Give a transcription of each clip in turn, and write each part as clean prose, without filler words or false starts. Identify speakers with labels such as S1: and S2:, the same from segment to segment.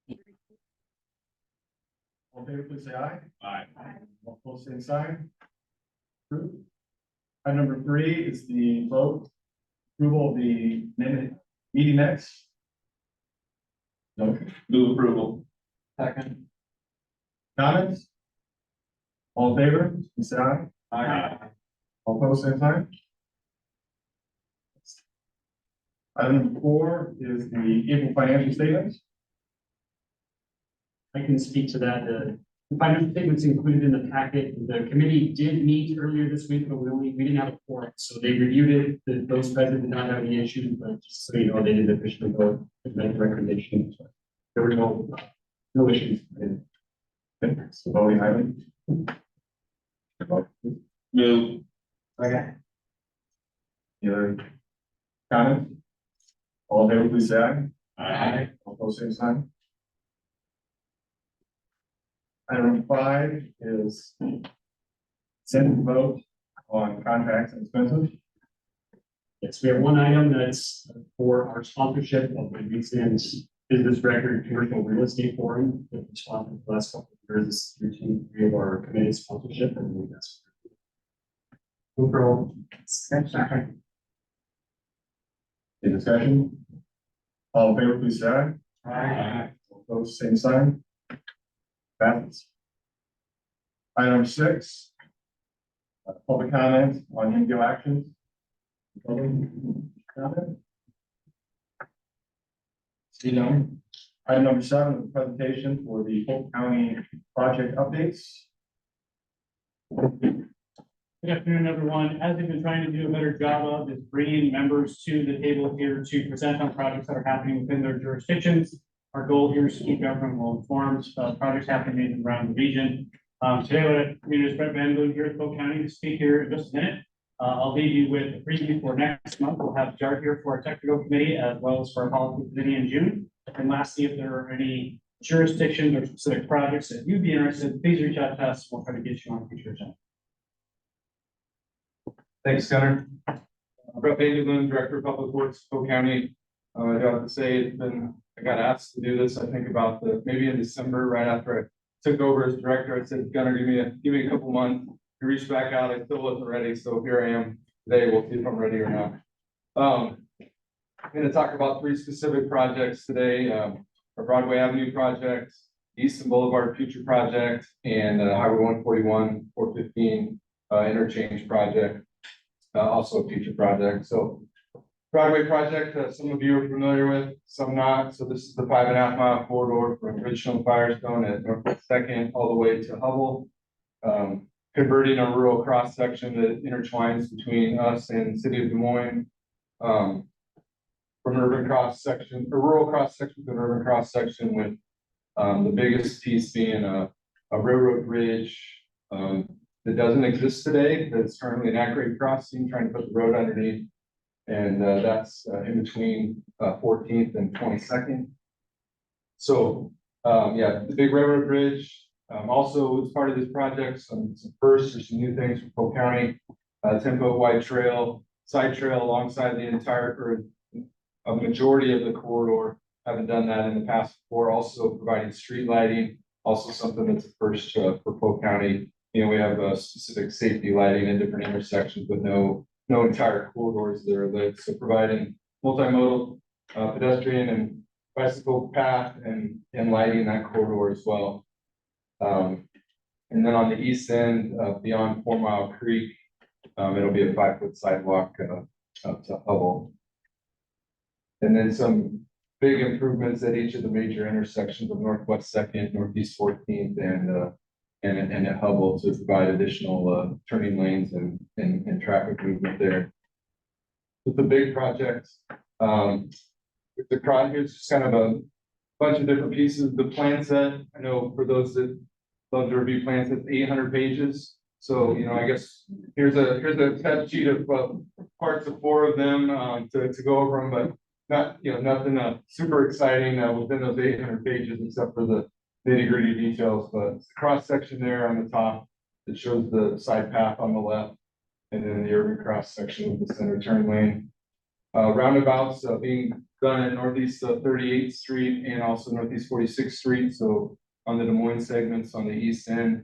S1: All in favor, please say aye.
S2: Aye.
S1: All opposed, same sign. Approved. Item number 3 is the vote approval of the meeting minutes. No
S2: Move approval.
S1: second. Comments? All in favor, please say aye.
S2: Aye.
S1: All opposed, same sign. Item number 4 is the April financial statements.
S3: I can speak to that. The financial statements included in the packet. The committee did meet earlier this week, but we didn't have a quorum. So they reviewed it. Those present did not have any issues, but just so you know, they did officially vote and make a recommendation. So there were no issues.
S1: Okay, so voting item.
S2: Move.
S1: Okay. Any other comments? All in favor, please say aye.
S2: Aye.
S1: All opposed, same sign. Item number 5 is send vote on contracts and expenses.
S3: Yes, we have one item that's for our sponsorship of the recent business record commercial real estate forum. That was sponsored the last couple of years, routine 3 of our committee sponsorship, and we that's overall.
S1: Any discussion? All in favor, please say aye.
S2: Aye.
S1: All opposed, same sign. Passes. Item number 6, public comment on MPO actions. Public comment? See none. Item number 7 is the presentation for the Polk County project updates.
S4: Good afternoon, everyone. As we've been trying to do a better job of is bringing members to the table here to present on projects that are happening within their jurisdictions. Our goal here is to keep government well informed of projects happening around the region. Today, what I'm doing is Brett Van Loon here at Polk County to speak here in just a minute. I'll leave you with a preview for next month. We'll have Jart here for our technical committee as well as for our policy committee in June. And lastly, if there are any jurisdictions or specific projects that you'd be interested in, please reach out to us. We'll try to get you on a future agenda.
S5: Thanks, Gunnar. Brett Vanderloon, Director of Public Works, Polk County. I have to say, I got asked to do this, I think about maybe in December, right after I took over as director. I said, Gunnar, give me a couple months. I reached back out, I still wasn't ready, so here I am today. We'll see if I'm ready or not. I'm going to talk about 3 specific projects today. Our Broadway Avenue project, Easton Boulevard future project, and Highway 141, 415 interchange project. Also a future project. So Broadway project, some of you are familiar with, some not. So this is the 5.5 mile corridor from Richland Firestone at Northwest 2nd all the way to Hubble, converting a rural cross section that intertwines between us and the city of Des Moines, from urban cross section, a rural cross section to an urban cross section, with the biggest piece being a railroad bridge that doesn't exist today. That's currently an at-grade crossing, trying to put the road underneath. And that's in between 14th and 22nd. So yeah, the big railroad bridge. Also, as part of this project, some firsts or some new things from Polk County. 10-foot wide trail, side trail alongside the entire, or a majority of the corridor. Haven't done that in the past before. Also providing street lighting, also something that's a first for Polk County. You know, we have specific safety lighting in different intersections, but no entire corridors that are lit. So providing multimodal pedestrian and bicycle path and lighting that corridor as well. And then on the east end, beyond 4 Mile Creek, it'll be a 5-foot sidewalk up to Hubble. And then some big improvements at each of the major intersections of Northwest 2nd, Northeast 14th, and at Hubble to provide additional turning lanes and traffic movement there. With the big project, with the project, it's just kind of a bunch of different pieces. The plan set, I know for those that love to review plans, it's 800 pages. So, you know, I guess here's a test sheet of parts of 4 of them to go over them, but not, you know, nothing super exciting within those 800 pages except for the nitty-gritty details. But it's the cross section there on the top that shows the side path on the left, and then the urban cross section with the center turn lane. Roundabouts being done at Northeast 38th Street and also Northeast 46th Street. So on the Des Moines segments on the east end,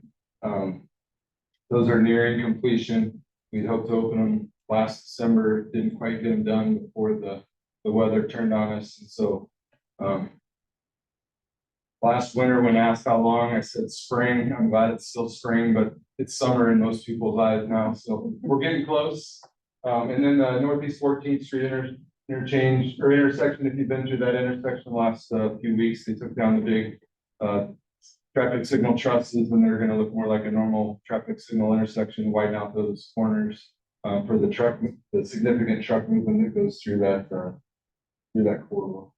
S5: those are nearing completion. We'd hoped to open them last December, didn't quite get them done before the weather turned on us. And so last winter, when asked how long, I said spring. I'm glad it's still spring, but it's summer in most people's eyes now. So we're getting close. And then the Northeast 14th Street interchange or intersection, if you've been through that intersection the last few weeks, they took down the big traffic signal trusses, and they're going to look more like a normal traffic signal intersection, widen out those corners for the significant truck movement that goes through that corridor.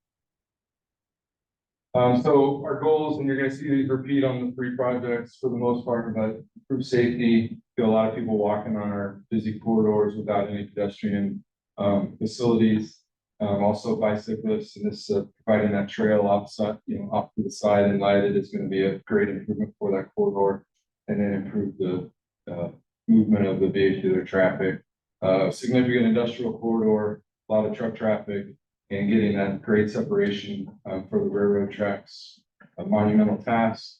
S5: So our goals, and you're going to see these repeat on the 3 projects for the most part, but improve safety. Feel a lot of people walking on our busy corridors without any pedestrian facilities. Also bicyclists, and this providing that trail off to the side and lighted is going to be a great improvement for that corridor, and then improve the movement of the vehicular traffic. Significant industrial corridor, a lot of truck traffic, and getting that grade separation for the railroad tracks, a monumental task,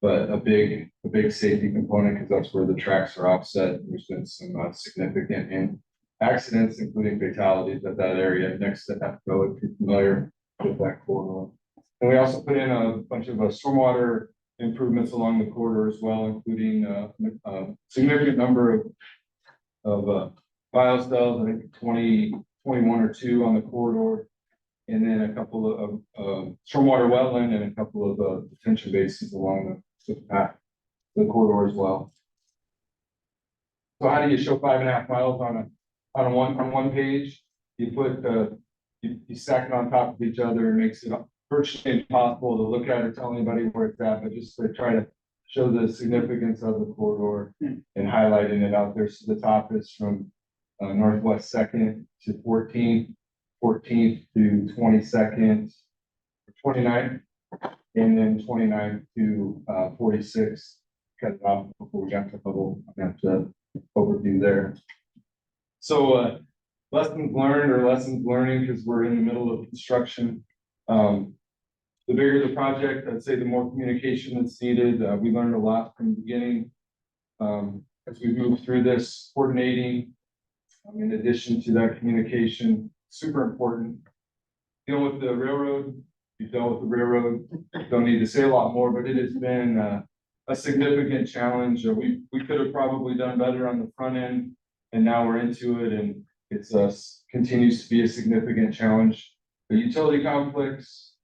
S5: but a big safety component, because that's where the tracks are offset. There's been some significant accidents, including fatalities at that area next to FPO, if you're familiar with that corridor. And we also put in a bunch of stormwater improvements along the corridor as well, including a significant number of biostells, I think 21 or 2 on the corridor, and then a couple of stormwater wetland and a couple of detention basins along the path, the corridor as well. So how do you show 5.5 miles on one page? You put you stack it on top of each other, and makes it virtually impossible to look at or tell anybody where it's at, but just to try to show the significance of the corridor and highlighting it out there. So the top is from Northwest 2nd to 14th, 14th to 22nd, 29th, and then 29th to 46th. Cut it off before we got to bubble. I have to overview there. So lessons learned or lessons learning, because we're in the middle of construction. The bigger the project, I'd say the more communication that's needed. We learned a lot from the beginning as we move through this, coordinating. In addition to that communication, super important. Dealing with the railroad, you dealt with the railroad. Don't need to say a lot more, but it has been a significant challenge. We could have probably done better on the front end, and now we're into it, and it's continues to be a significant challenge. The utility conflicts.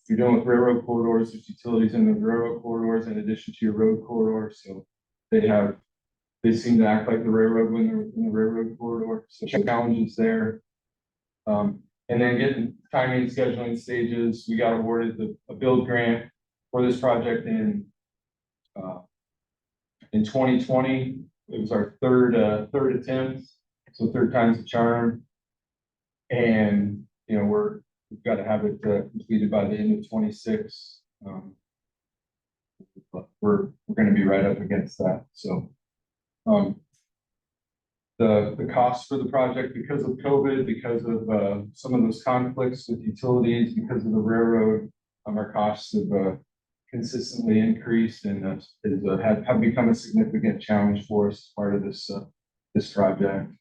S5: You're dealing with railroad corridors. There's utilities in the railroad corridors in addition to your road corridor, so they seem to act like the railroad when they're in the railroad corridor. So challenges there. And then getting timing, scheduling stages. We got awarded a build grant for this project in 2020. It was our third attempt, so 3rd time's a charm. And we've got to have it completed by the end of 26. But we're going to be right up against that. So the cost for the project, because of COVID, because of some of those conflicts with utilities, because of the railroad, our costs have consistently increased, and have become a significant challenge for us as part of this project.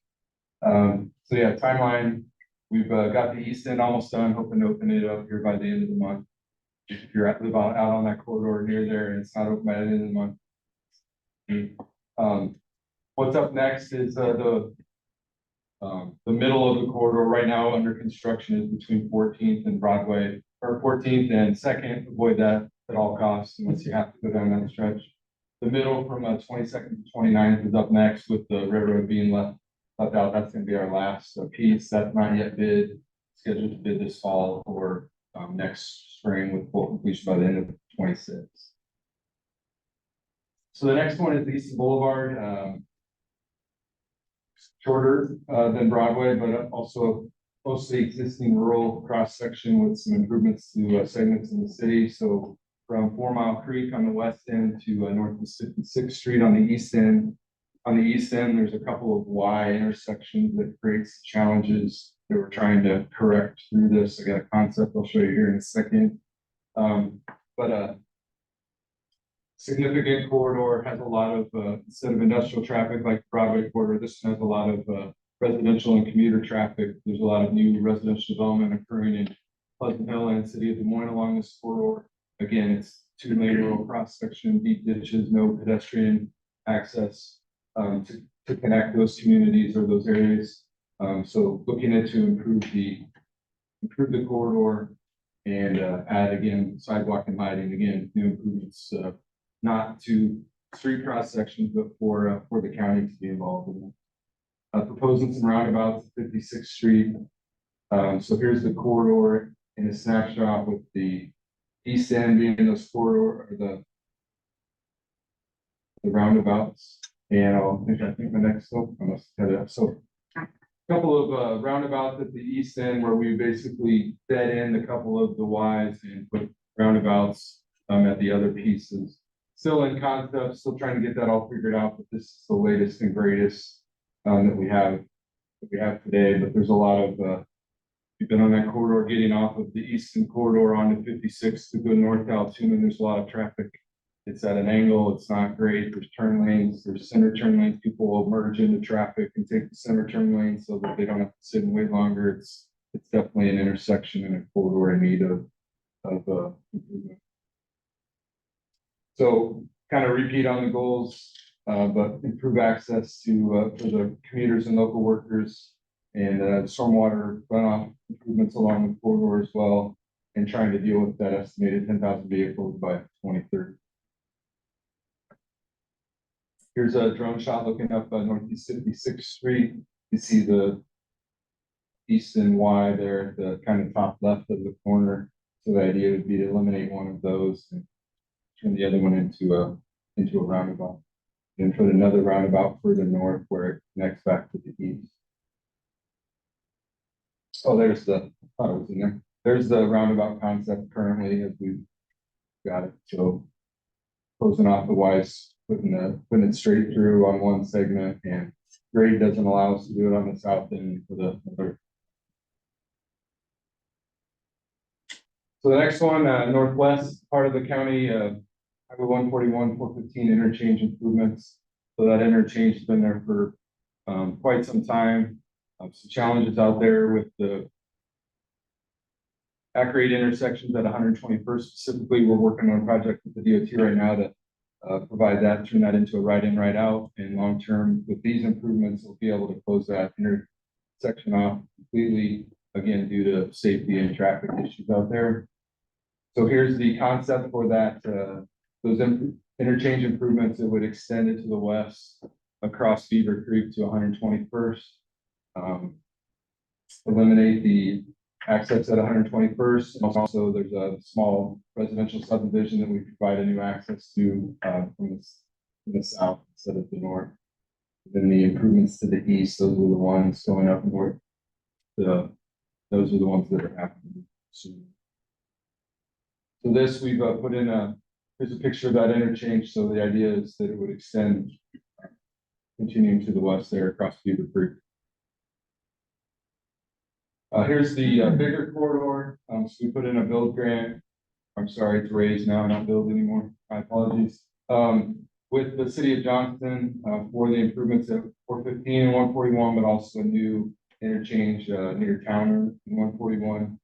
S5: So yeah, timeline. We've got the east end almost done, hoping to open it up here by the end of the month. If you're out on that corridor near there and it's not open by the end of the month. What's up next is the middle of the corridor right now under construction is between 14th and Broadway, or 14th and 2nd. Avoid that at all costs unless you have to go down that stretch. The middle from 22nd to 29th is up next, with the railroad being left out. That's going to be our last piece. That's not yet bid. Scheduled to bid this fall or next spring, with full completion by the end of 26. So the next one is Easton Boulevard. Shorter than Broadway, but also mostly existing rural cross section with some improvements to segments in the city. So from 4 Mile Creek on the west end to Northeast 56th Street on the east end. On the east end, there's a couple of Y intersections that creates challenges that we're trying to correct through this. I got a concept I'll show you here in a second. But significant corridor has a lot of, instead of industrial traffic like Broadway corridor, this has a lot of residential and commuter traffic. There's a lot of new residential development occurring in Pleasant Hill and city of Des Moines along this corridor. Again, it's 2-lane rural cross section, deep ditches, no pedestrian access to connect those communities or those areas. So looking at to improve the corridor and add again sidewalk and lighting, again, new improvements, not to street cross sections, but for the county to be involved in. Proposing some roundabouts, 56th Street. So here's the corridor in a snapshot with the east end being in those corridor, or the roundabouts. And I think the next slope, I must head up. So a couple of roundabouts at the east end where we basically dead end a couple of the Ys and put roundabouts at the other pieces. Still in concept, still trying to get that all figured out, but this is the latest and greatest that we have today. But there's a lot of you've been on that corridor getting off of the eastern corridor onto 56 to go north to Altoona. There's a lot of traffic. It's at an angle. It's not great. There's turn lanes. There's center turn lanes. People will merge into traffic and take the center turn lane so that they don't have to sit and wait longer. It's definitely an intersection and a corridor in need of improvement. So kind of repeat on the goals, but improve access to for the commuters and local workers, and stormwater runoff improvements along the corridor as well, and trying to deal with that estimated 10,000 vehicles by 2030. Here's a drone shot looking up Northeast 56th Street. You see the east and Y there at the kind of top left of the corner. So the idea would be to eliminate one of those and turn the other one into a roundabout. And put another roundabout further north where it connects back to the east. Oh, there's the, I thought it was in there. There's the roundabout concept currently as we've got it. So closing off the Ys, putting it straight through on one segment, and grade doesn't allow us to do it on the south end for the other. So the next one, northwest part of the county, Highway 141, 415 interchange improvements. So that interchange has been there for quite some time. Some challenges out there with the accurate intersections at 121st. Specifically, we're working on a project with the DOT right now to provide that, turn that into a right in, right out. And long term, with these improvements, we'll be able to close that intersection off completely, again, due to safety and traffic issues out there. So here's the concept for that. Those interchange improvements, it would extend it to the west across Beaver Creek to 121st. Eliminate the access at 121st. Also, there's a small residential subdivision that we provide a new access to from the south instead of the north. Then the improvements to the east, those are the ones going up north. Those are the ones that are happening soon. So this we've put in here's a picture of that interchange. So the idea is that it would extend, continuing to the west there across Beaver Creek. Here's the bigger corridor. So we put in a build grant. I'm sorry, it's raised now, not build anymore. My apologies. With the city of Johnston for the improvements at 415 and 141, but also a new interchange near Towner in 141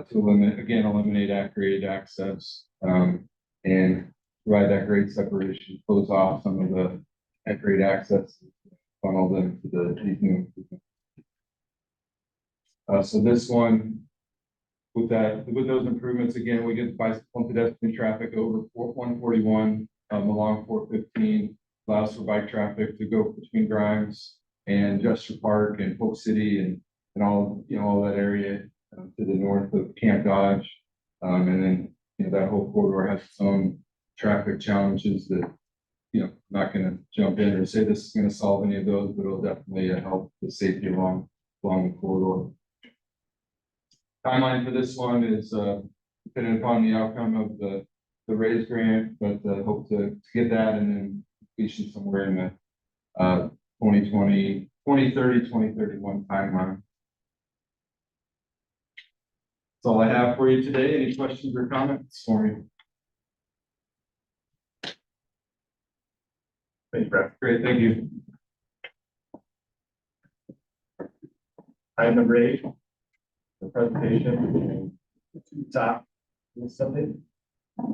S5: to eliminate at-grade access and provide that grade separation, close off some of the at-grade access, funnel them to these new improvements. So this one, with those improvements, again, we get bicycle and pedestrian traffic over 141 along 415, allows for bike traffic to go between Grimes and Jester Park and Polk City and all that area to the north of Camp Dodge, and then that whole corridor has its own traffic challenges that I'm not going to jump in or say this is going to solve any of those, but it'll definitely help the safety along the corridor. Timeline for this one is depending upon the outcome of the raise grant, but hope to get that and then completion somewhere in the 2030, 2031 timeline. That's all I have for you today. Any questions or comments?
S1: Sorry. Thanks, Brett.
S5: Great, thank you.
S1: Item number 8, the presentation. Top, something.
S3: I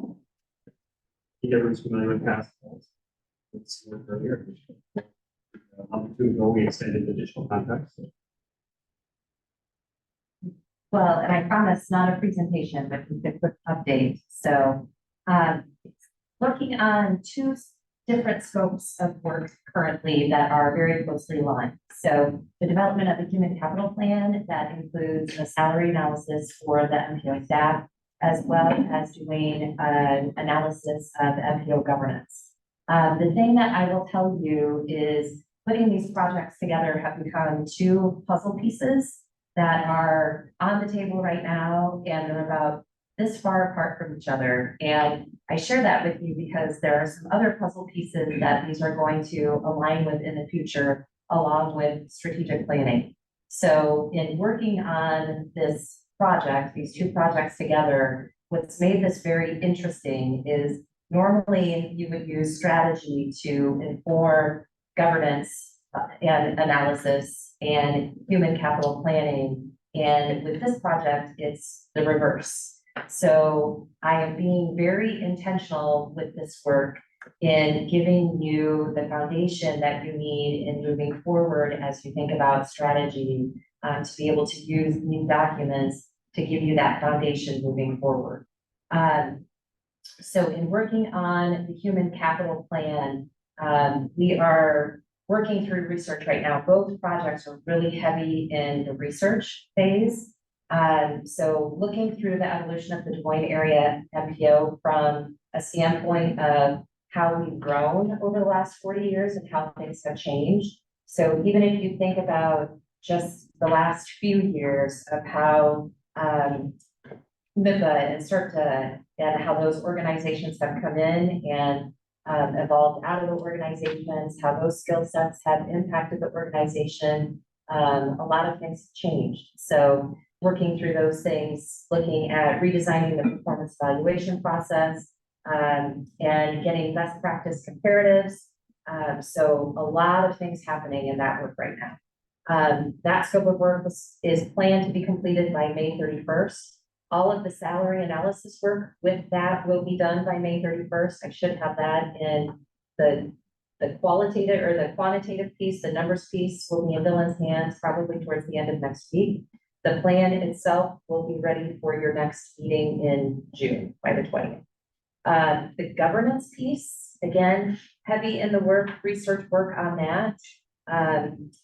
S3: think everyone's familiar with past calls. It's work earlier. Up to ago, we extended additional contracts.
S6: Well, and I promise not a presentation, but just a quick update. So, working on 2 different scopes of work currently that are very closely aligned. So the development of the human capital plan that includes a salary analysis for the MPO staff, as well as doing an analysis of MPO governance. The thing that I will tell you is putting these projects together have become 2 puzzle pieces that are on the table right now, and they're about this far apart from each other. And I share that with you because there are some other puzzle pieces that these are going to align with in the future, along with strategic planning. So in working on this project, these 2 projects together, what's made this very interesting is normally you would use strategy to inform governance and analysis and human capital planning. And with this project, it's the reverse. So I am being very intentional with this work in giving you the foundation that you need in moving forward as you think about strategy, to be able to use these documents to give you that foundation moving forward. So in working on the human capital plan, we are working through research right now. Both projects are really heavy in the research phase. So looking through the evolution of the Des Moines area MPO from a standpoint of how we've grown over the last 40 years and how things have changed. So even if you think about just the last few years of how MIPA and CERTA and how those organizations have come in and evolved out of the organizations, how those skill sets have impacted the organization, a lot of things have changed. So working through those things, looking at redesigning the performance evaluation process, and getting best practice comparatives. So a lot of things happening in that work right now. That scope of work is planned to be completed by May 31st. All of the salary analysis work with that will be done by May 31st. I should have that in the qualitative or the quantitative piece, the numbers piece will be in Dylan's hands probably towards the end of next week. The plan itself will be ready for your next meeting in June by the 20th. The governance piece, again, heavy in the work, research work on that.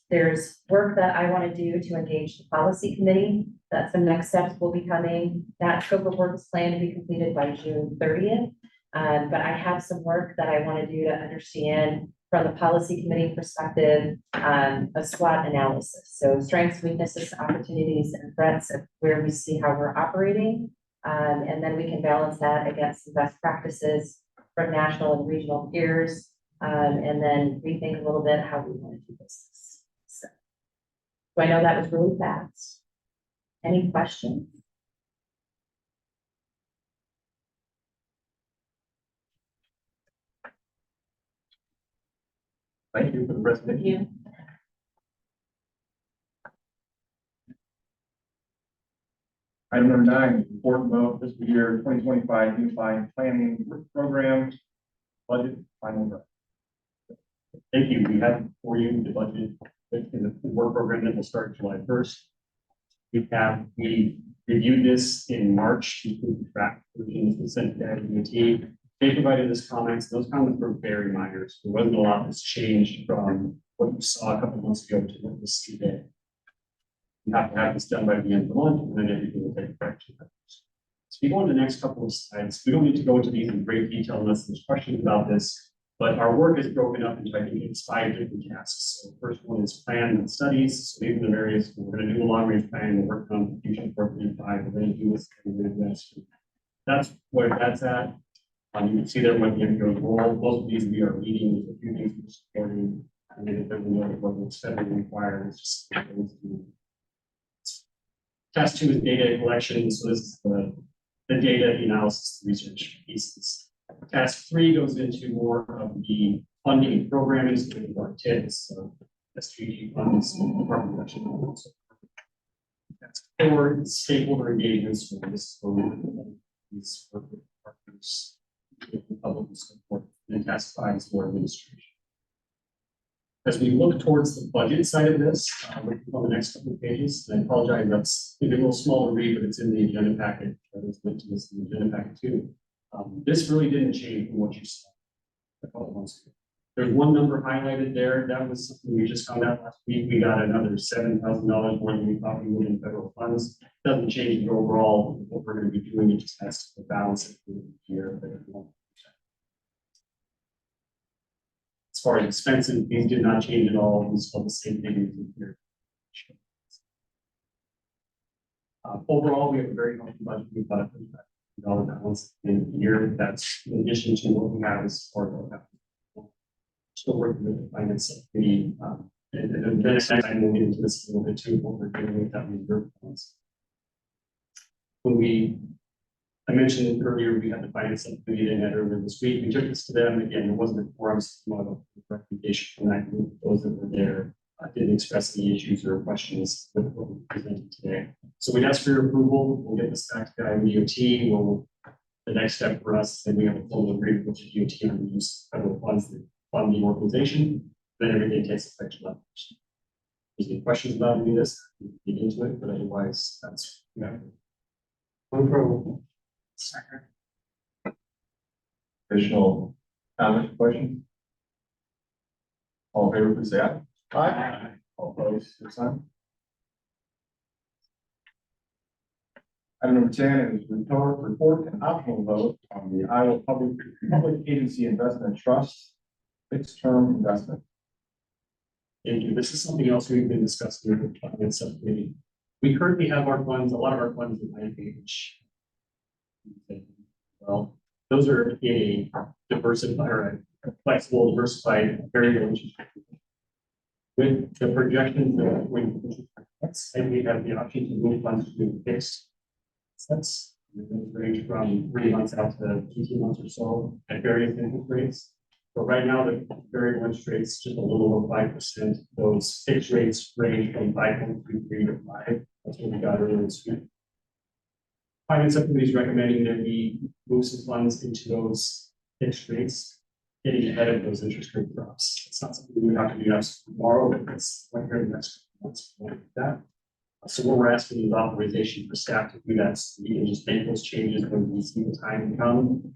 S6: There's work that I want to do to engage the policy committee. That's the next steps will be coming. That scope of work is planned to be completed by June 30th. But I have some work that I want to do to understand from the policy committee perspective, a SWOT analysis. So strengths, weaknesses, opportunities, and threats of where we see how we're operating. And then we can balance that against some best practices from national and regional peers. And then rethink a little bit how we want to do business. So I know that was really fast. Any questions?
S1: Thank you for the presentation. Item number 9, report about fiscal year 2025 unified planning work program budget final draft.
S3: Thank you. We have for you the budget in the work program that will start July 1st. We reviewed this in March to include the draft versions we sent to the team. They provided us comments. Those comments were very minor. So there wasn't a lot that's changed from what you saw a couple months ago to what we see today. We have to have this done by the end of the month, and then everything will take effect. So we go on to the next couple of slides. We don't need to go into these in great detail unless there's questions about this, but our work is broken up into, I think, it's 5 different tasks. So the first one is plan and studies. So these are the various, we're going to do a long range plan, we're working on fusion 435, we're going to do this, and we're going to do this. That's where that's at. You can see there what the MPO role, most of these we are leading, there's a few things we're supporting, and then if there's another what it's federally required, it's just Task 2 is data collection, so this is the data analysis, research pieces. Task 3 goes into more of the funding and programming, so we our TIPs, SGG funds, department of Task 4 is stakeholder engagements, so this is for these work with partners, public support, and Task 5 is for administration. As we look towards the budget side of this, on the next couple of pages, and I apologize, that's maybe a little small to read, but it's in the agenda packet. It's meant to this in the agenda packet too. This really didn't change from what you saw a couple of months ago. There's one number highlighted there. That was something we just found out last week. We got another $7,000 more than we thought we would in federal funds. Doesn't change the overall what we're going to be doing. It just has to balance it through the year. As far as expenses, these did not change at all. We saw the same thing here. Overall, we have a very healthy budget. We've got a $35 balance in the year. That's in addition to what we have as far as still working with the finance subcommittee. And then I will get into this a little bit too, what we're doing with that reserve funds. I mentioned it earlier, we had the finance subcommittee in that earlier this week. We took this to them. Again, it wasn't a forum, more recommendation from that group. Those that were there didn't express any issues or questions with what we presented today. So we asked for your approval. We'll get this back to DOT. The next step for us, and we have a full agreement with the DOT on the use of federal funds to fund the organization. Then everything takes effect. If there's any questions about any of this, we can get into it, but otherwise, that's
S1: Approval.
S3: Second.
S1: Additional comments, questions? All in favor, please say aye. Aye. All opposed, same sign. Item number 10 is report and optional vote on the Iowa Public Agency Investment Trust fixed term investment.
S3: Thank you. This is something else we've been discussing with the finance subcommittee. We currently have our funds, a lot of our funds in IPH. Well, those are a diversified or a flexible, diversified, very interest rate. With the projections that we have the option to move funds to fixed assets. Those range from 3 months out to 18 months or so at various interest rates. But right now, the variable interest rates just a little over 5%. Those fixed rates range from 5.33 to 5. That's what we got earlier this week. Finance subcommittee is recommending that we move some funds into those fixed rates, getting ahead of those interest rate drops. It's not something we have to do tomorrow, but it's like here in the next months. That. So what we're asking is authorization for staff to do that. So we can just make those changes when we see the time come.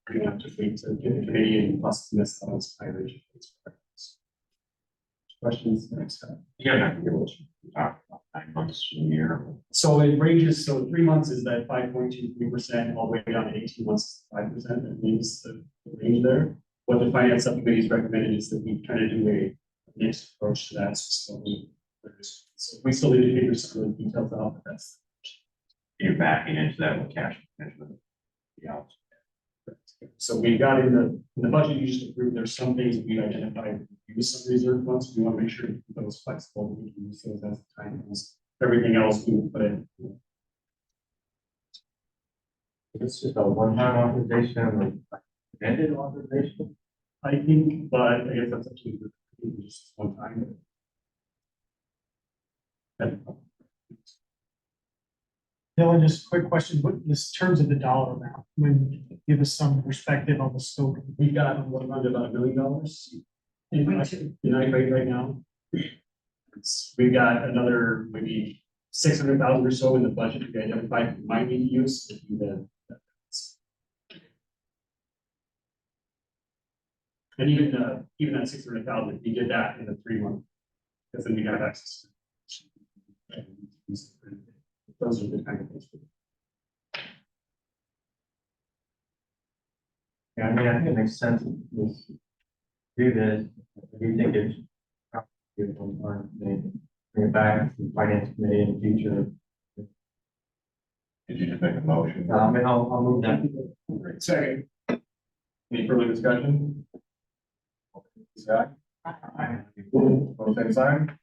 S3: We don't have to wait to get the committee and plus miss those higher interest rates. Questions next time.
S2: You gotta have to give us talk about 9 months a year.
S3: So it ranges, so 3 months is that 5.23%, all the way down to 18 months, 5%. That means the range there. What the finance subcommittee is recommending is that we kind of do a mixed approach to that. So we still need to figure some of the details out, but that's.
S2: You're backing into that with cash management. Yeah.
S3: So we got in the budget you just approved, there's some things we identified, use some reserve funds. We want to make sure to keep those flexible. We can use those as the time comes. Everything else we will put in.
S1: It's just a one-time authorization or ended authorization?
S3: I think, but I guess that's actually just one time.
S7: Dylan, just a quick question, what is terms of the dollar amount, when give us some perspective on the scope?
S3: We've got around about $1 million in right now. We've got another maybe 600,000 or so in the budget we identified we might need to use. And even that 600,000, if we did that in a 3 month, because then we have access. Those are the kind of things.
S1: Yeah, I mean, I think it makes sense to do this. I do think it's good on bring it back to the finance committee in the future.
S2: Did you just make a motion?
S1: I mean, I'll move that.
S3: Second.
S1: Any further discussion? Scott? Aye. Both same sign.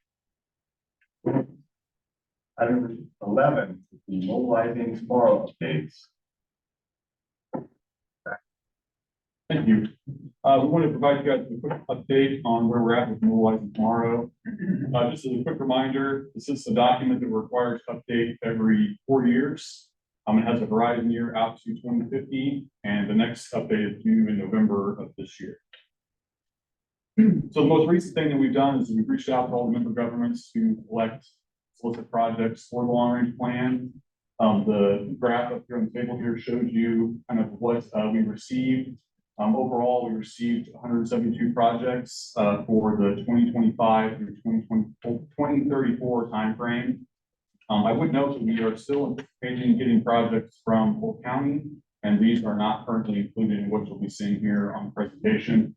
S1: Item number 11, the mobilizing tomorrow updates.
S8: Thank you. We want to provide you guys a quick update on where we're at with Mobilizing Tomorrow. Just as a quick reminder, this is a document that we're required to update every 4 years. It has a horizon year out to 2050, and the next update is due in November of this year. So the most recent thing that we've done is we've reached out to all the member governments to solicit projects for the long range plan. The graph up here on the table here shows you kind of what we received. Overall, we received 172 projects for the 2025 through 2034 timeframe. I would note that we are still anticipating getting projects from Polk County, and these are not currently included in what you'll be seeing here on the presentation.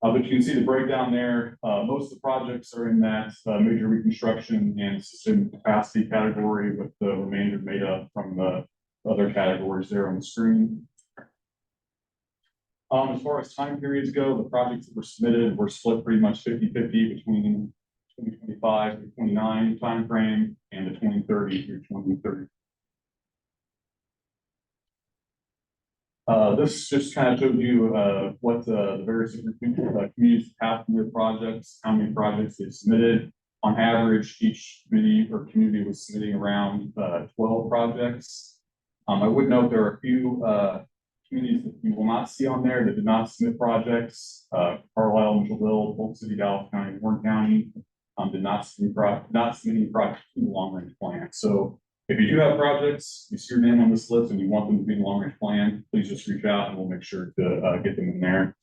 S8: But you can see the breakdown there. Most of the projects are in that major reconstruction and system capacity category, with the remainder made up from the other categories there on the screen. As far as time periods go, the projects that were submitted were split pretty much 50-50 between 2025 through 29 timeframe and the 2030 through 2030. This just kind of showed you what the various different communities have from their projects, how many projects they submitted. On average, each committee or community was submitting around 12 projects. I would note there are a few communities that you will not see on there that did not submit projects. Carlisle, Mitchellville, Polk City, Dallas County, Warren County did not submit any projects to the long range plan. So if you do have projects, you see your name on this list and you want them to be in the long range plan, please just reach out and we'll make sure to get them in there.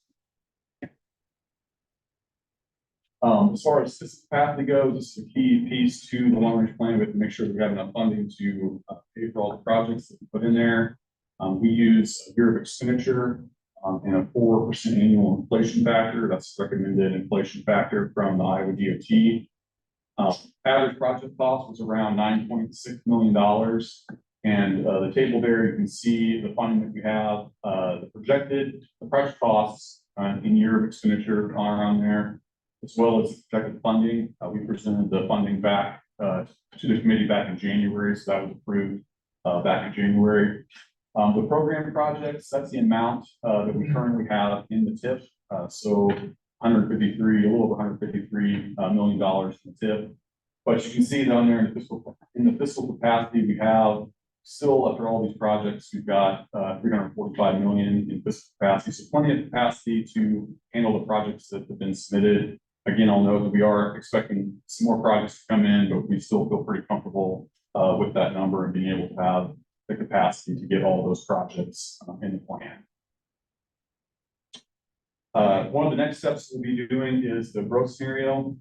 S8: As far as system capacity goes, this is a key piece to the long range plan. We have to make sure we have enough funding to pay for all the projects that we put in there. We use a year of expenditure and a 4% annual inflation factor. That's the recommended inflation factor from the Iowa DOT. Average project cost was around $9.6 million. And the table there, you can see the funding that we have, the project costs in year of expenditure are on there, as well as projected funding. We presented the funding back to the committee back in January, so that was approved back in January. The program projects, that's the amount that we currently have in the TIF. So a little over $153 million in the TIF. But you can see down there in the fiscal capacity, we have still, after all these projects, we've got $345 million in fiscal capacity. So plenty of capacity to handle the projects that have been submitted. Again, I'll note that we are expecting some more projects to come in, but we still feel pretty comfortable with that number and being able to have the capacity to get all those projects in the plan. One of the next steps we'll be doing is the growth scenario.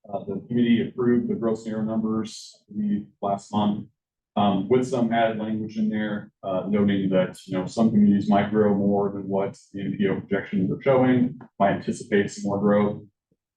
S8: The committee approved the growth scenario numbers last month with some added language in there, noting that some communities might grow more than what the MPO projections are showing, might anticipate some more growth.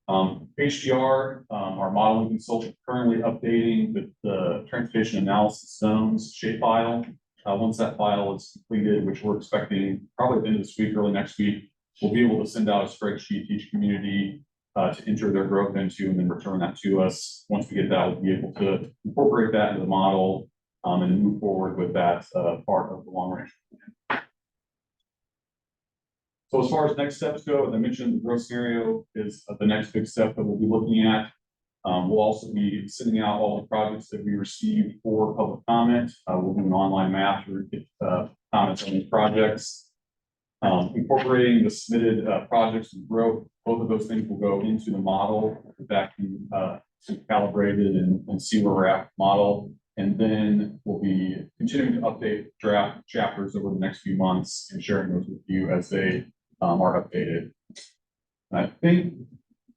S8: HDR, our modeling consultant, currently updating the transportation analysis zones shapefile. Once that file is completed, which we're expecting probably at the end of this week, early next week, we'll be able to send out a spreadsheet to each community to enter their growth into and then return that to us. Once we get that, we'll be able to incorporate that into the model and move forward with that part of the long range plan. So as far as next steps go, as I mentioned, the growth scenario is the next big step that we'll be looking at. We'll also be sending out all the projects that we received for public comment. We'll do an online map to get comments on these projects. Incorporating the submitted projects and growth, both of those things will go into the model that can be calibrated and see where we're at with the model. And then we'll be continuing to update draft chapters over the next few months and sharing those with you as they are updated. I think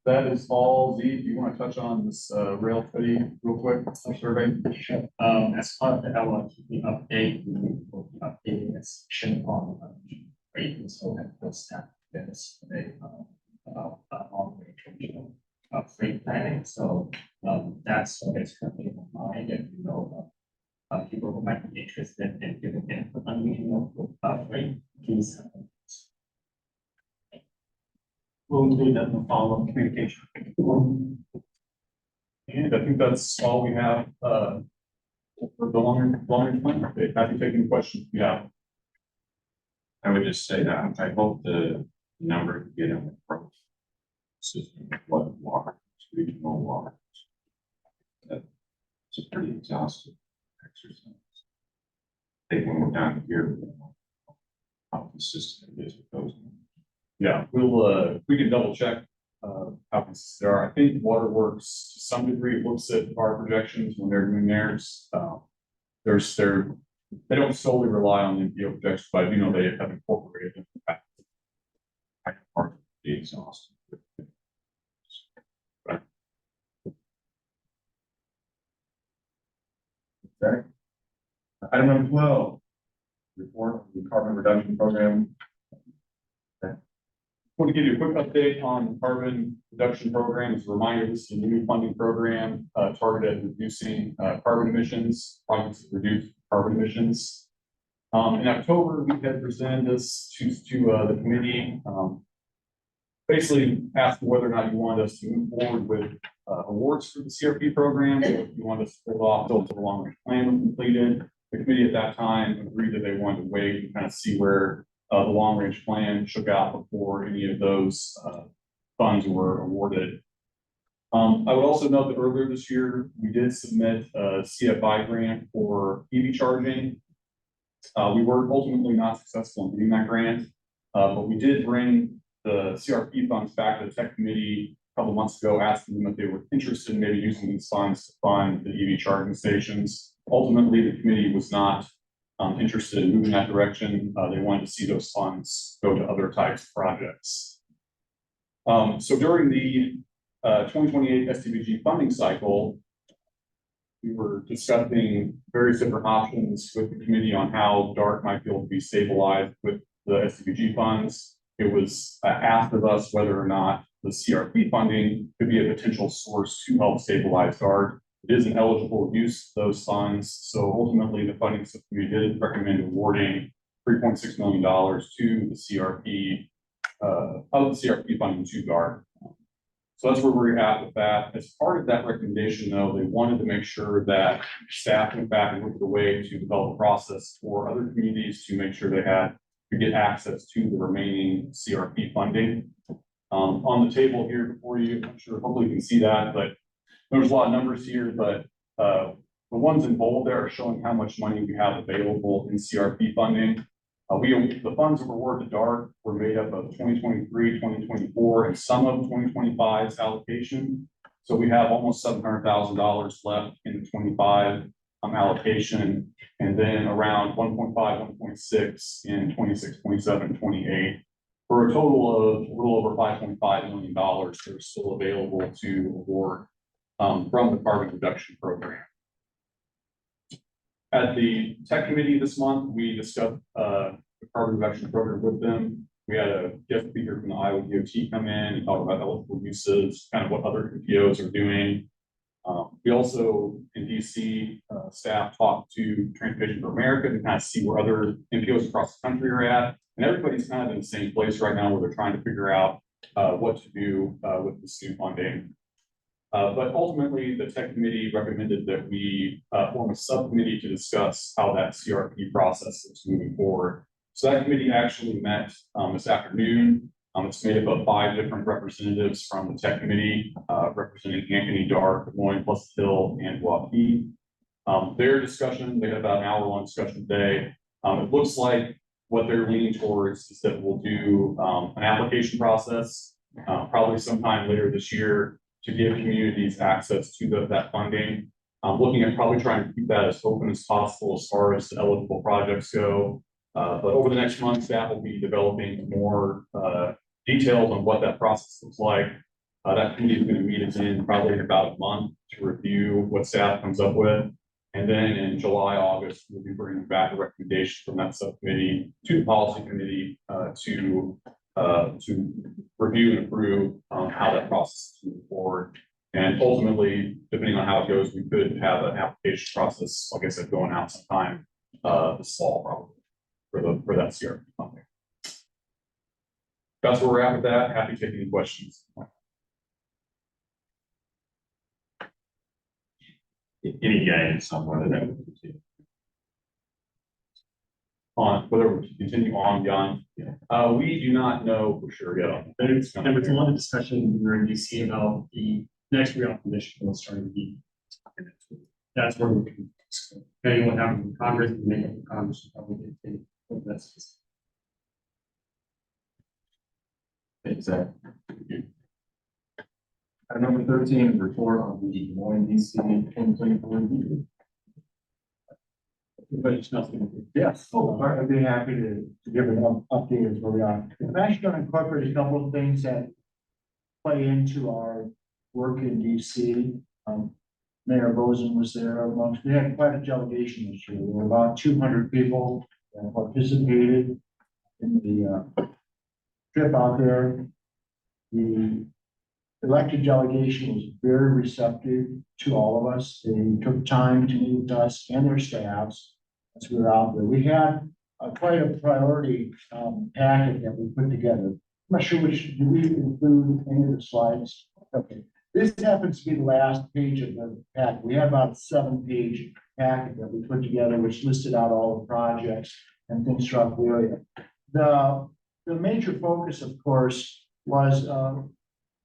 S8: that is all. Z, do you want to touch on this rail study real quick? Survey?
S3: Sure. As part of the LRTP update, we will be updating a section on rate. So that was that this about on-way freight planning. So that's what is currently in mind, and people who might be interested in giving input on regional freight, please.
S4: We'll include that in the follow-up communication.
S8: And I think that's all we have for the long range plan update. Happy taking questions. Yeah.
S2: I would just say that I hope the number to get on the approach system, flood water, regional water. That's a pretty exhaustive exercise. I think when we're done here, we'll know how consistent it is with those.
S8: Yeah, we can double check, how consistent they are. I think Waterworks, to some degree, looks at our projections when they're doing theirs. They don't solely rely on the MPO projections, but I do know they have incorporated them.
S2: I part of the exhaustive.
S1: Okay. Item number 12, report on the carbon reduction program.
S8: Want to give you a quick update on the carbon reduction program. As a reminder, this is a new funding program targeted at reducing carbon emissions, projects that reduce carbon emissions. In October, we had presented this to the committee, basically asking whether or not you wanted us to move forward with awards for the CRP program, or if you wanted us to hold off until the long range plan was completed. The committee at that time agreed that they wanted to wait and kind of see where the long range plan shook out before any of those funds were awarded. I would also note that earlier this year, we did submit a CFI grant for EV charging. We were ultimately not successful in getting that grant, but we did bring the CRP funds back to the tech committee a couple months ago, asking them if they were interested in maybe using these funds to fund the EV charging stations. Ultimately, the committee was not interested in moving that direction. They wanted to see those funds go to other types of projects. So during the 2028 SDBG funding cycle, we were discussing various different options with the committee on how DART might be able to be stabilized with the SDBG funds. It was asked of us whether or not the CRP funding could be a potential source to help stabilize DART. It is an eligible use of those funds. So ultimately, the funding subcommittee did recommend awarding $3.6 million to the CRP, of the CRP funding to DART. So that's where we're at with that. As part of that recommendation, though, they wanted to make sure that staff went back and looked at a way to develop a process for other communities to make sure they had to get access to the remaining CRP funding. On the table here before you, I'm sure hopefully you can see that, but there's a lot of numbers here, but the ones in bold there are showing how much money we have available in CRP funding. The funds that were awarded to DART were made up of 2023, 2024, and some of 2025's allocation. So we have almost $700,000 left in the 25 allocation, and then around 1.5, 1.6 in 26, 27, 28, for a total of a little over $5.5 million that are still available to award from the carbon reduction program. At the tech committee this month, we discussed the carbon reduction program with them. We had a guest speaker from the Iowa DOT come in and talk about eligible uses, kind of what other MPOs are doing. We also, in DC, staff talked to Transportation for America to kind of see where other MPOs across the country are at. And everybody's kind of in the same place right now where they're trying to figure out what to do with this new funding. But ultimately, the tech committee recommended that we form a subcommittee to discuss how that CRP process is moving forward. So that committee actually met this afternoon. It's made up of 5 different representatives from the tech committee, representing Anthony, DART, Moines, Pleasant Hill, and Waukee. Their discussion, they had about an hour-long discussion today. It looks like what they're leaning towards is that we'll do an application process, probably sometime later this year, to give communities access to that funding. Looking at probably trying to keep that as open as possible as far as the eligible projects go. But over the next month, staff will be developing more details on what that process looks like. That committee is going to meet again probably in about a month to review what staff comes up with. And then in July, August, we'll be bringing back a recommendation from that subcommittee to the policy committee to review and approve how that process is moving forward. And ultimately, depending on how it goes, we could have an application process, like I said, going out sometime this fall probably for that CRP funding. That's where we're at with that. Happy to take any questions.
S2: Any guidance on whether that would continue?
S8: On whether we continue on beyond, we do not know for sure yet.
S3: There's a lot of discussion during DC about the next reauthorization bill starting to be. That's where we can, depending on what happens in Congress, we make up the Congress, will probably get that's.
S2: Exactly.
S1: Item number 13 is report on the Des Moines DC 2024 meeting.
S3: But it's nothing.
S9: Yes, I'd be happy to give an update as where we are. I'm actually going to incorporate a couple of things that play into our work in DC. Mayor Bozen was there amongst, we had quite a delegation this year. There were about 200 people that participated in the trip out there. The elected delegation was very receptive to all of us. They took time to meet with us and their staffs as we were out there. We had quite a priority packet that we put together. I'm not sure which, do we include any of the slides? Okay. This happens to be the last page of the packet. We had about a 7-page packet that we put together, which listed out all the projects and things throughout the area. The major focus, of course, was the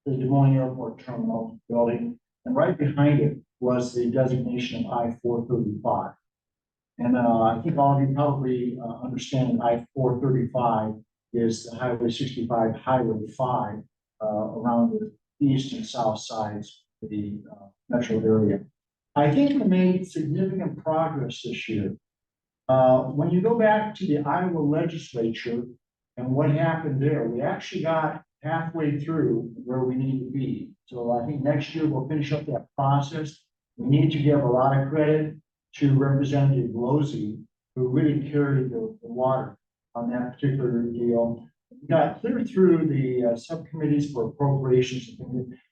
S9: Des Moines Airport Terminal building, and right behind it was the designation of I-435. And I think all of you probably understand that I-435 is the Highway 65, Highway 5 around the east and south sides of the metro area. I think we made significant progress this year. When you go back to the Iowa legislature and what happened there, we actually got halfway through where we need to be. So I think next year we'll finish up that process. We need to give a lot of credit to Representative Losey, who really carried the water on that particular deal. We got clear through the subcommittees for appropriations.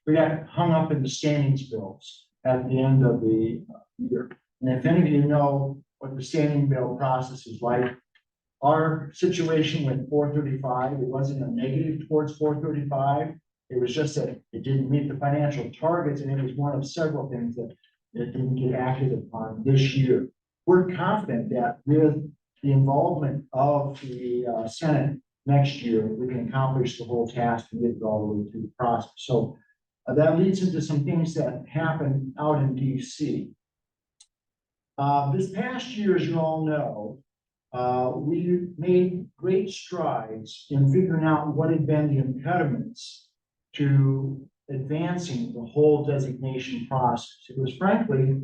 S9: We got hung up in the standings bills at the end of the year. And if any of you know what the standing bill process is like, our situation with 435, it wasn't a negative towards 435. It was just that it didn't meet the financial targets, and it was one of several things that it didn't get acted upon this year. We're confident that with the involvement of the Senate next year, we can accomplish the whole task and get it all the way through the process. So that leads into some things that happened out in DC. This past year, as you all know, we made great strides in figuring out what had been the impediments to advancing the whole designation process. It was frankly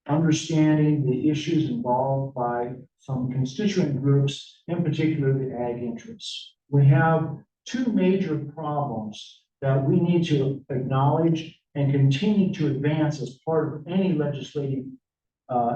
S9: understanding the issues involved by some constituent groups, in particular the ag interests. We have two major problems that we need to acknowledge and continue to advance as part of any legislative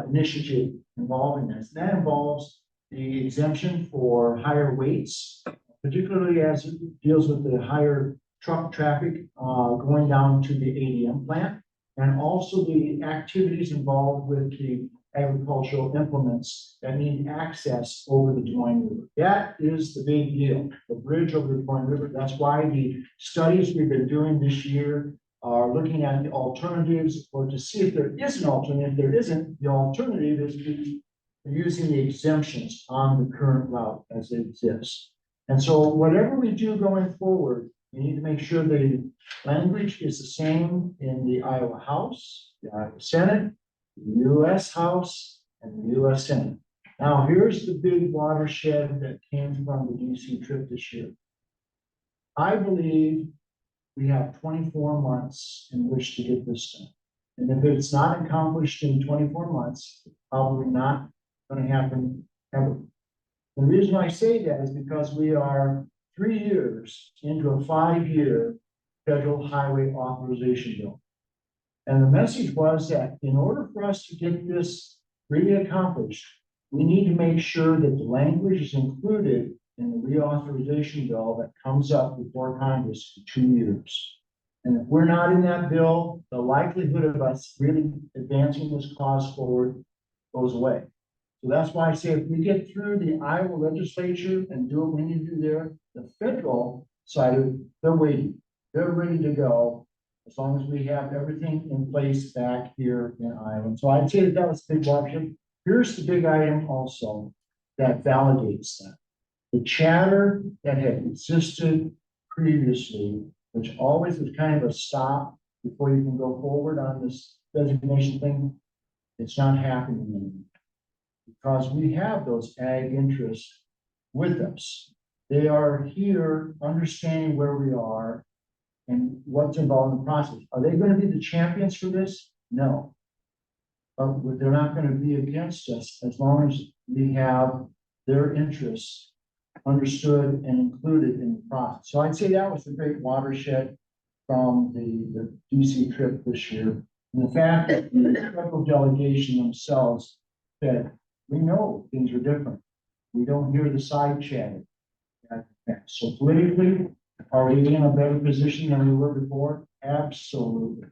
S9: initiative involving this. That involves the exemption for higher weights, particularly as it deals with the higher truck traffic going down to the ADM plant, and also the activities involved with the agricultural implements that need access over the Des Moines River. That is the big deal, the bridge over the Des Moines River. That's why the studies we've been doing this year are looking at the alternatives, or to see if there is an alternative. If there isn't, the alternative is using the exemptions on the current route as it exists. And so whatever we do going forward, we need to make sure the language is the same in the Iowa House, the Iowa Senate, the US House, and the US Senate. Now, here's the big watershed that came from the DC trip this year. I believe we have 24 months in which to get this done. And if it's not accomplished in 24 months, it's probably not going to happen ever. The reason I say that is because we are 3 years into a 5-year federal highway authorization bill. And the message was that in order for us to get this really accomplished, we need to make sure that the language is included in the reauthorization bill that comes up before Congress in 2 years. And if we're not in that bill, the likelihood of us really advancing this cause forward goes away. So that's why I say if we get through the Iowa legislature and do what we need to do there, the federal side of it, they're waiting. They're ready to go. as long as we have everything in place back here in Ireland. So I'd say that that was a big watershed. Here's the big item also that validates that. The chatter that had existed previously, which always was kind of a stop before you can go forward on this designation thing, it's not happening anymore. Because we have those ag interests with us. They are here understanding where we are and what's involved in the process. Are they going to be the champions for this? No. But they're not going to be against us as long as we have their interests understood and included in the process. So I'd say that was the great watershed from the DC trip this year. And the fact that the federal delegation themselves said, we know things are different. We don't hear the side chatter. So politically, are we in a better position than we were before? Absolutely.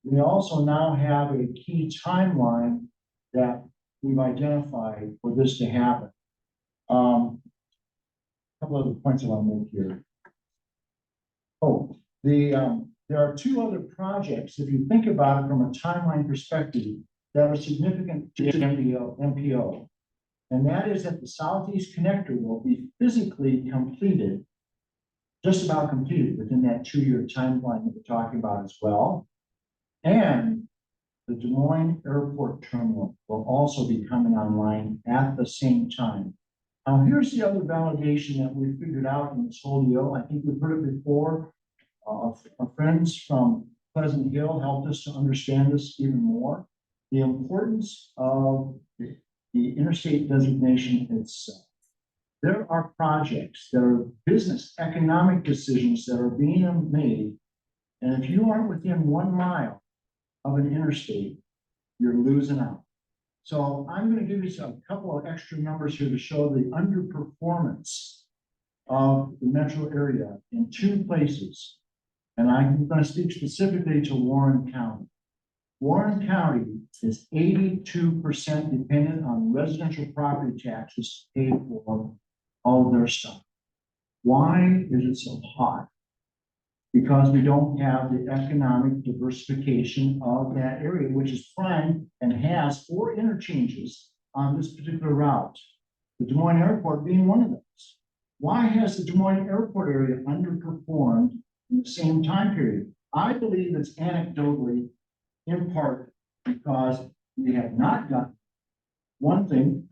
S9: We also now have a key timeline that we've identified for this to happen. A couple of the points I want to make here. Oh, there are two other projects, if you think about it from a timeline perspective, that are significant to MPO. And that is that the Southeast Connector will be physically completed, just about completed within that 2-year timeline that we're talking about as well. And the Des Moines Airport Terminal will also be coming online at the same time. Now, here's the other validation that we figured out in this whole deal. I think we've heard it before. Our friends from Pleasant Hill helped us to understand this even more. The importance of the interstate designation itself. There are projects, there are business, economic decisions that are being made. And if you aren't within 1 mile of an interstate, you're losing out. So I'm going to give you a couple of extra numbers here to show the underperformance of the metro area in 2 places. And I'm going to speak specifically to Warren County. Warren County is 82% dependent on residential property taxes to pay for all of their stuff. Why is it so hot? Because we don't have the economic diversification of that area, which is prime and has 4 interchanges on this particular route. The Des Moines Airport being one of those. Why has the Des Moines Airport area underperformed in the same time period? I believe it's anecdotally in part because we have not done one thing,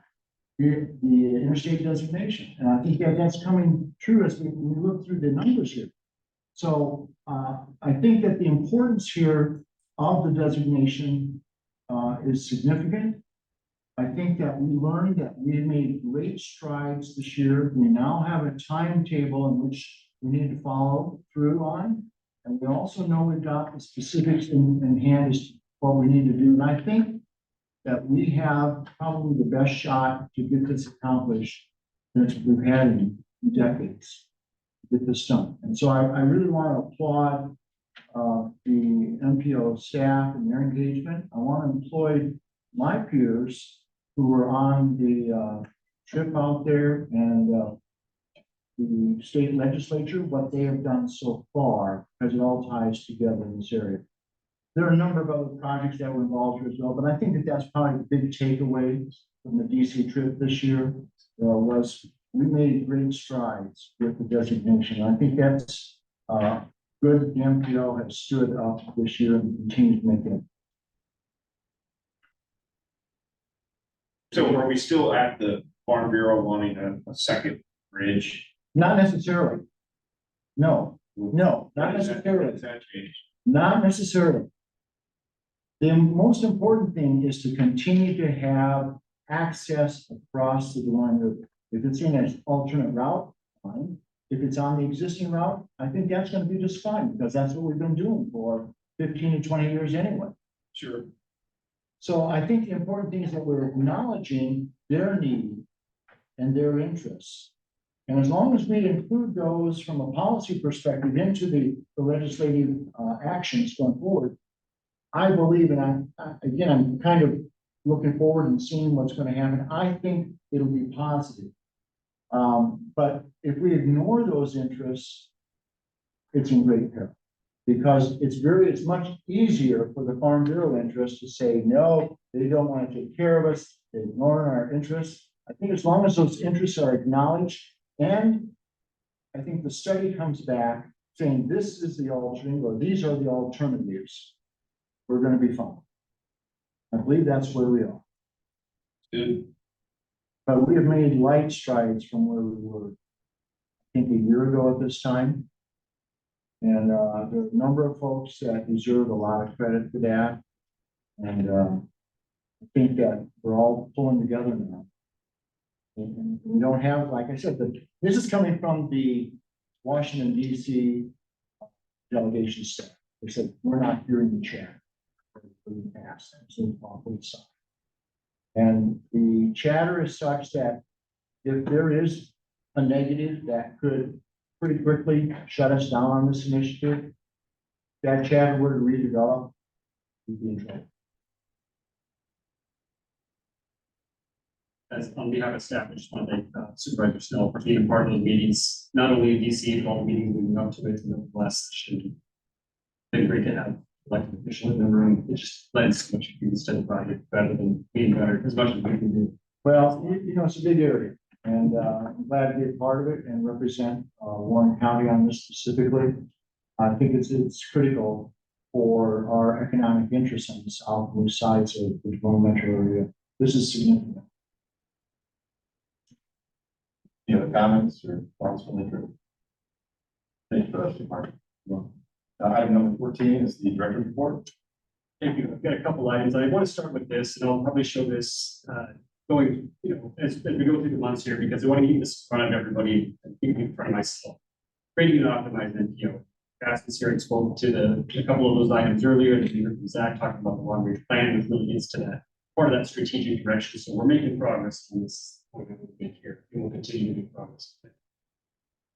S9: the interstate designation. And I think that that's coming true as we look through the numbers here. So I think that the importance here of the designation is significant. I think that we learned that we made great strides this year. We now have a timetable in which we need to follow through on. And we also know we've got the specifics in hand as to what we need to do. And I think that we have probably the best shot to get this accomplished that we've had in decades to get this done. And so I really want to applaud the MPO staff and their engagement. I want to employ my peers who were on the trip out there and the state legislature, what they have done so far, as it all ties together in this area. There are a number of other projects that were involved here as well, but I think that that's probably the big takeaway from the DC trip this year was we made great strides with the designation. I think that's good that the MPO has stood up this year and continues to make it.
S2: So are we still at the Farm Bureau wanting a second bridge?
S9: Not necessarily. No, not necessarily. Not necessarily. The most important thing is to continue to have access across the Des Moines River. If it's in an alternate route, fine. If it's on the existing route, I think that's going to be just fine because that's what we've been doing for 15 to 20 years anyway.
S2: Sure.
S9: So I think the important thing is that we're acknowledging their need and their interests. And as long as we include those from a policy perspective into the legislative actions going forward, I believe, and I'm kind of looking forward and seeing what's going to happen. I think it'll be positive. But if we ignore those interests, it's in great peril. Because it's much easier for the Farm Bureau interest to say, no, they don't want to take care of us, they're ignoring our interests. I think as long as those interests are acknowledged, and I think the study comes back saying this is the alternative, or these are the alternatives, we're gonna be fine. I believe that's where we are.
S2: Good.
S9: But we have made light strides from where we were, I think, a year ago at this time. And there are a number of folks that deserve a lot of credit for that. And I think that we're all pulling together now. And we don't have, like I said, this is coming from the Washington DC delegation staff. They said, we're not hearing the chat. And the chatter is such that if there is a negative that could pretty quickly shut us down on this initiative, if that chatter were to redevelop, we'd be in trouble.
S3: As on behalf of staff, I just want to thank Supervisor Snell for being a part of those meetings, not only in DC, but all the meetings leading up to it and the last session. It's been great to have elected officials in the room. It just lends so much to the project better than being better, as much as we can do.
S9: Well, you know, it's a big area, and I'm glad to be a part of it and represent Warren County on this specifically. I think it's critical for our economic interests on the south and sides of the Dearborn metro area. This is significant.
S2: Any other comments or thoughts from the group? Thank you for that, Mark. Item number 14 is the director's report.
S3: Thank you. I've got a couple items. I want to start with this, and I'll probably show this going, as we go through the months here, because I want to keep this in front of everybody, in front of myself. Creating an optimized MPO. Cass here and spoke to a couple of those items earlier, and you heard from Zach talking about the long-range plan, which really gets to that part of that strategic direction. So we're making progress on this here, and we'll continue to make progress.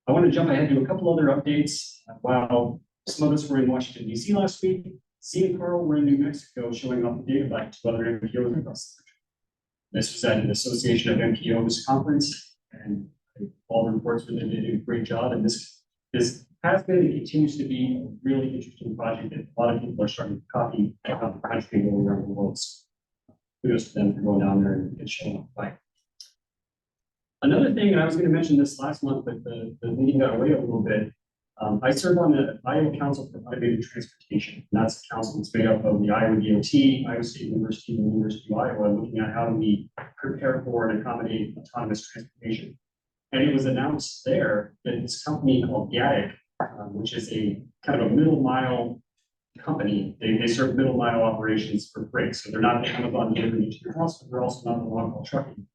S3: I want to jump ahead to a couple other updates. While some of us were in Washington, DC last week, C and Carl were in New Mexico showing off the data back to other MPOs across the country. This was at an Association of MPOs conference, and all the reports were that they did a great job. And this has been and continues to be a really interesting project that a lot of people are starting to copy around the country and going around the world. So kudos to them for going down there and showing off by. Another thing, and I was going to mention this last month, but the meeting got away a little bit. I serve on the Iowa Council for Automated Transportation. And that's a council that's made up of the Iowa DOT, Iowa State University, and the University of Iowa, looking at how do we prepare for and accommodate autonomous transportation. And it was announced there that this company called Gatic, which is a kind of a middle mile company, they serve middle mile operations for freight. So they're not the Amazon delivery to your house, but they're also not the long haul trucking.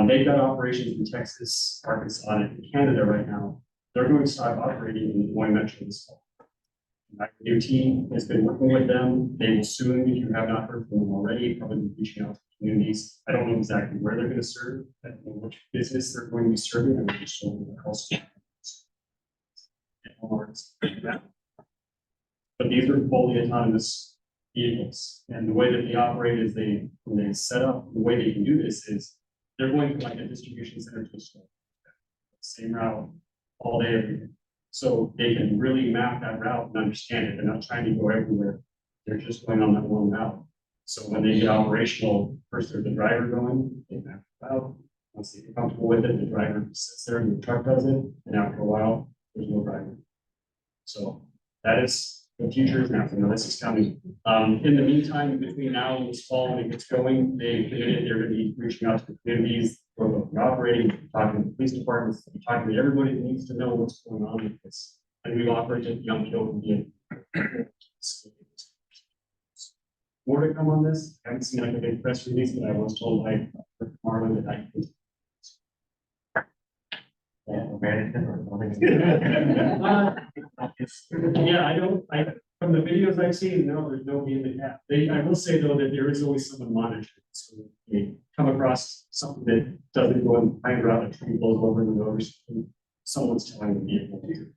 S3: They've got operations in Texas, Arkansas, and Canada right now. They're going to start operating in the Moines Metro this fall. Your team has been working with them. They will soon, if you have not heard from them already, probably be reaching out to communities. I don't know exactly where they're going to serve, I don't know which business they're going to be serving, and just show them the cost. But these are fully autonomous vehicles, and the way that they operate is when they set up, the way they can do this is they're going to like a distribution center to a store. Same route all day, every day. So they can really map that route and understand it. They're not trying to go everywhere. They're just going on that one route. So when they get operational, first there's the driver going, they map it out. Once they get comfortable with it, the driver sits there and the truck does it. And after a while, there's no driver. So that is the future is now. You know, this is coming. In the meantime, between now and this fall, when it gets going, they're going to be reaching out to the communities, operating, talking to the police departments, talking to everybody that needs to know what's going on with this. And we've operated Young Kill can be more to come on this. I haven't seen like a big press release, but I was told by Marlon that I could. Yeah, from the videos I've seen, no, there's nobody in the cap. I will say though that there is always someone monitoring. So they come across something that doesn't go in high route, a tree blows over the road, someone's telling the vehicle to.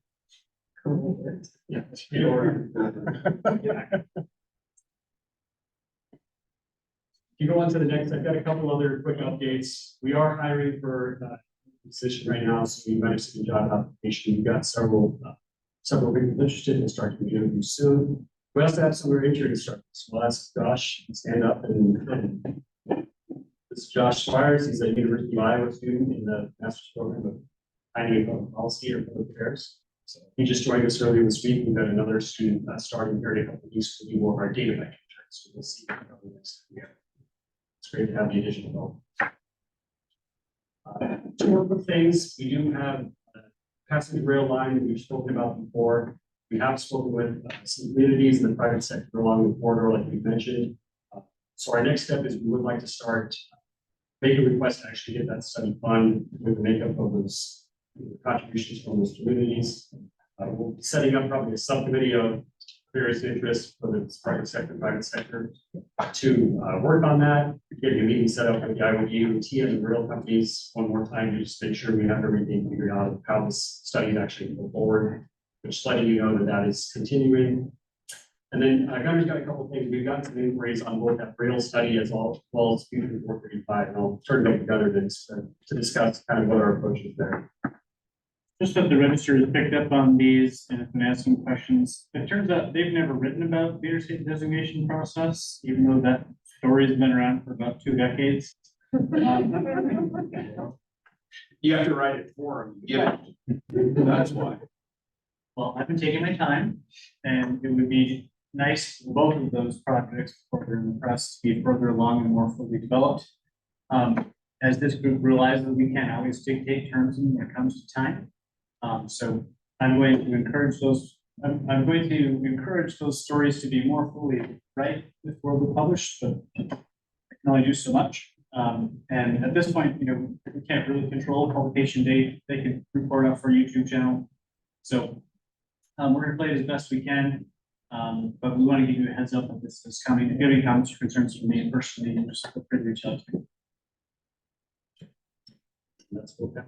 S3: Yeah. If you go on to the next, I've got a couple other quick updates. We are hiring for position right now, so we might have seen a job application. We've got several several people interested in starting to do soon. We also have some more intern instructors. We'll ask Josh to stand up and this is Josh Squires. He's a University of Iowa student in the master's program of MPO Policy or Public Affairs. So he just joined us earlier this week. We've got another student starting here in a couple of weeks to do more of our data banking. So we'll see how the next year. It's great to have the additional help. Two other things, we do have passing the rail line that we've spoken about before. We have spoken with some communities in the private sector along the corridor, like we mentioned. So our next step is we would like to start make a request to actually get that study fund with the makeup of those contributions from those communities. We'll be setting up probably a subcommittee of various interests, whether it's private sector, to work on that, getting a meeting set up with the IOD and the rail companies one more time to just make sure we have everything figured out how this study is actually go forward, which letting you know that that is continuing. And then Gunnar's got a couple of things. We've gotten some inquiries on both that rail study as well as future 435, and I'll turn it over to Gunnar to discuss kind of what our approach is there.
S4: Just that the register has picked up on these and have been asking questions. It turns out they've never written about the interstate designation process, even though that story has been around for about 2 decades.
S2: You have to write it for them, get it. That's why.
S4: Well, I've been taking my time, and it would be nice for both of those projects before they're in the press to be further along and more fully developed. As this group realizes, we can't always dictate terms when it comes to time. So I'm going to encourage those. I'm going to encourage those stories to be more fully right before they're published, but I can only do so much. And at this point, we can't really control publication date. They can report out for a YouTube channel. So we're going to play it as best we can, but we want to give you a heads up that this is coming. If you have any comments or concerns from me personally, just feel free to reach out to me. That's okay.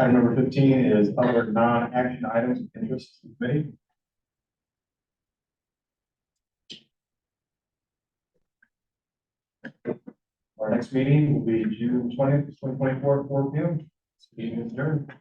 S1: Item number 15 is other non-action items of interest to the committee. Our next meeting will be June 20th, 2024 at 4 p.m. This meeting is adjourned.